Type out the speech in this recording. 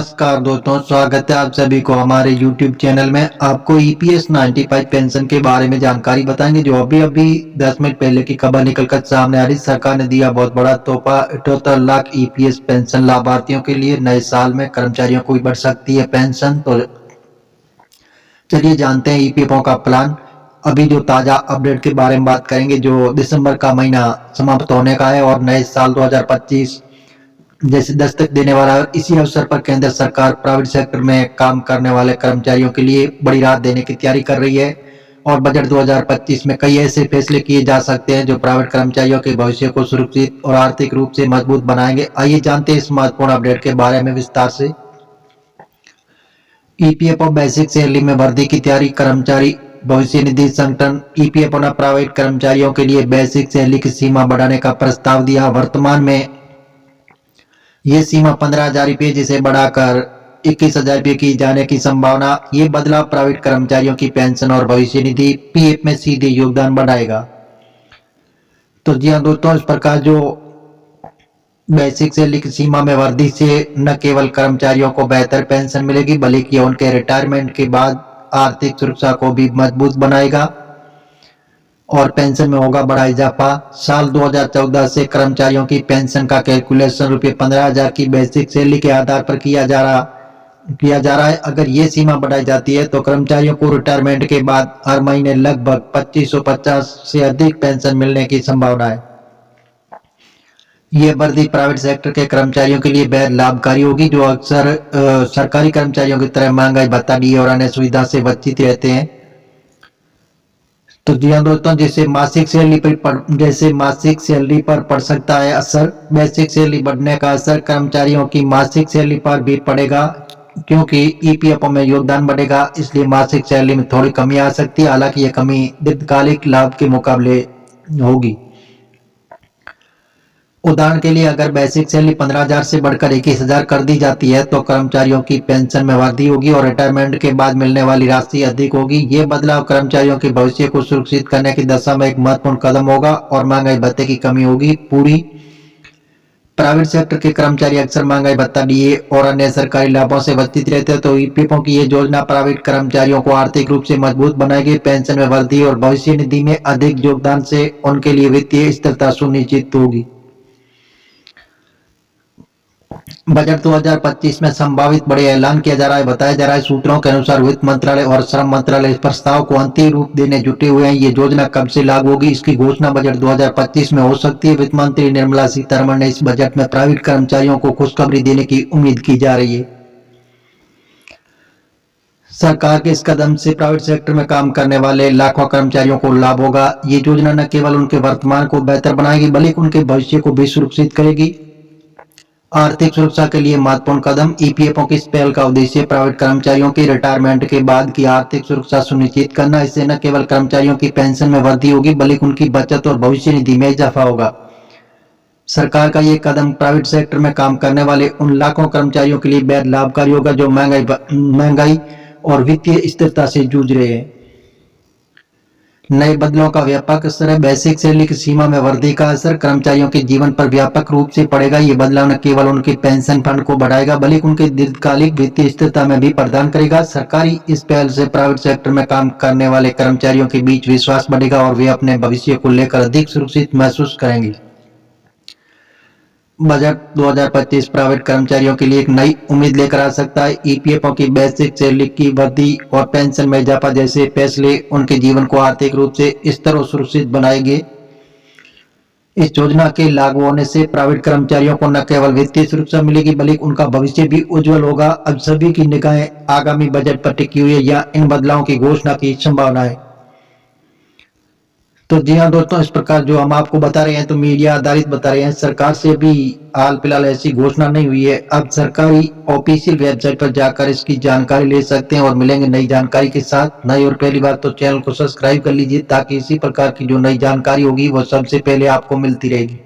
नमस्कार दोस्तों, स्वागत है आप सभी को हमारे YouTube चैनल में। आपको EPS 95 पेंशन के बारे में जानकारी बताएंगे। जो अभी 10 मिनट पहले की खबर निकलकर सामने आ रही। सरकार ने दिया बहुत बड़ा तोहफा। 78 लाख EPS पेंशन लाभार्थियों के लिए। नए साल में कर्मचारियों को भी बढ़ सकती है पेंशन। तो चलिए जानते हैं EPFO का प्लान। अभी जो ताजा अपडेट के बारे में बात करेंगे। जो दिसंबर का महीना समाप्त होने का है और नए साल 2025 जैसे दस्तक देने वाला है। इसी अवसर पर केंद्र सरकार प्राइवेट सेक्टर में काम करने वाले कर्मचारियों के लिए बड़ी राहत देने की तैयारी कर रही है और बजट 2025 में कई ऐसे फैसले किए जा सकते हैं जो प्राइवेट कर्मचारियों के भविष्य को सुरक्षित और आर्थिक रूप से मजबूत बनाएंगे। आइए जानते हैं इस महत्वपूर्ण अपडेट के बारे में विस्तार से। EPFO बेसिक सैलरी में वृद्धि की तैयारी। कर्मचारी भविष्य निधि संगठन EPFO ने प्राइवेट कर्मचारियों के लिए बेसिक सैलरी की सीमा बढ़ाने का प्रस्ताव दिया। वर्तमान में ये सीमा 15,000 रुपये जिसे बढ़ाकर 21,000 रुपये की जाने की संभावना। ये बदलाव प्राइवेट कर्मचारियों की पेंशन और भविष्य निधि PF में सीधे योगदान बढ़ाएगा। तो जी हाँ दोस्तों, इस प्रकार जो बेसिक सैलरी की सीमा में वृद्धि से न केवल कर्मचारियों को बेहतर पेंशन मिलेगी बल्कि उनके रिटायरमेंट के बाद आर्थिक सुरक्षा को भी मजबूत बनाएगा और पेंशन में होगा बड़ा इजाफा। साल 2014 से कर्मचारियों की पेंशन का कैलकुलेशन रुपये 15,000 की बेसिक सैलरी के आधार पर किया जा रहा है। अगर ये सीमा बढ़ाई जाती है तो कर्मचारियों को रिटायरमेंट के बाद हर महीने लगभग 2550 से अधिक पेंशन मिलने की संभावना है। ये वृद्धि प्राइवेट सेक्टर के कर्मचारियों के लिए बेहद लाभकारी होगी जो अक्सर सरकारी कर्मचारियों की तरह महंगाई भत्ता DA और अन्य सुविधा से वंचित रहते हैं। तो जी हाँ दोस्तों, जैसे मासिक सैलरी पर पड़ सकता है असर। बेसिक सैलरी बढ़ने का असर कर्मचारियों की मासिक सैलरी पर भी पड़ेगा क्योंकि EPFO में योगदान बढ़ेगा, इसलिए मासिक सैलरी में थोड़ी कमी आ सकती है। हालांकि यह कमी दीर्घकालिक लाभ के मुकाबले होगी। उदाहरण के लिए अगर बेसिक सैलरी 15,000 से बढ़कर 21,000 कर दी जाती है तो कर्मचारियों की पेंशन में वृद्धि होगी और रिटायरमेंट के बाद मिलने वाली राशि अधिक होगी। ये बदलाव कर्मचारियों के भविष्य को सुरक्षित करने की दिशा में एक महत्वपूर्ण कदम होगा और महंगाई भत्ते की कमी होगी पूरी। प्राइवेट सेक्टर के कर्मचारी अक्सर महंगाई भत्ता DA और अन्य सरकारी लाभों से वंचित रहते हैं। तो EPFO की ये योजना प्राइवेट कर्मचारियों को आर्थिक रूप से मजबूत बनाएगी। पेंशन में वृद्धि और भविष्य निधि में अधिक योगदान से उनके लिए वित्तीय स्थिरता सुनिश्चित होगी। बजट 2025 में संभावित बड़े ऐलान किया जा रहा है। बताया जा रहा है सूत्रों के अनुसार वित्त मंत्रालय और श्रम मंत्रालय इस प्रस्ताव को अंतिम रूप देने जुटे हुए हैं। ये योजना कब से लागू होगी, इसकी घोषणा बजट 2025 में हो सकती है। वित्त मंत्री निर्मला सीतारमण ने इस बजट में प्राइवेट कर्मचारियों को खुशखबरी देने की उम्मीद की जा रही है। सरकार के इस कदम से प्राइवेट सेक्टर में काम करने वाले लाखों कर्मचारियों को लाभ होगा। ये योजना न केवल उनके वर्तमान को बेहतर बनाएगी बल्कि उनके भविष्य को भी सुरक्षित करेगी। आर्थिक सुरक्षा के लिए महत्वपूर्ण कदम। EPFO की इस पहल का उद्देश्य प्राइवेट कर्मचारियों की रिटायरमेंट के बाद की आर्थिक सुरक्षा सुनिश्चित करना। इससे न केवल कर्मचारियों की पेंशन में वृद्धि होगी बल्कि उनकी बचत और भविष्य निधि में इजाफा होगा। सरकार का ये कदम प्राइवेट सेक्टर में काम करने वाले उन लाखों कर्मचारियों के लिए बेहद लाभकारी होगा जो महंगाई और वित्तीय स्थिरता से जूझ रहे हैं। नए बदलाव का व्यापक असर है। बेसिक सैलरी की सीमा में वृद्धि का असर कर्मचारियों के जीवन पर व्यापक रूप से पड़ेगा। ये बदलाव न केवल उनके पेंशन फंड को बढ़ाएगा बल्कि उनके दीर्घकालिक वित्तीय स्थिरता में भी प्रदान करेगा। सरकारी इस पहल से प्राइवेट सेक्टर में काम करने वाले कर्मचारियों के बीच विश्वास बढ़ेगा और वे अपने भविष्य को लेकर अधिक सुरक्षित महसूस करेंगे। बजट 2025 प्राइवेट कर्मचारियों के लिए एक नई उम्मीद लेकर आ सकता है। EPFO की बेसिक सैलरी की वृद्धि और पेंशन में इजाफा जैसे फैसले उनके जीवन को आर्थिक रूप से स्थिर और सुरक्षित बनाएंगे। इस योजना के लागू होने से प्राइवेट कर्मचारियों को न केवल वित्तीय सुरक्षा मिलेगी बल्कि उनका भविष्य भी उज्जवल होगा। अब सभी की निगाहें आगामी बजट पर टिकी हुई है या इन बदलावों की घोषणा की संभावना है। तो जी हाँ दोस्तों, इस प्रकार जो हम आपको बता रहे हैं तो मीडिया आधारित बता रहे हैं। सरकार से भी हाल फिलहाल ऐसी घोषणा नहीं हुई है। अब सरकारी ऑफिशियल वेबसाइट पर जाकर इसकी जानकारी ले सकते हैं और मिलेंगे नई जानकारी के साथ। नई और पहली बार तो चैनल को सब्सक्राइब कर लीजिए ताकि इसी प्रकार की जो नई जानकारी होगी वो सबसे पहले आपको मिलती रहेगी।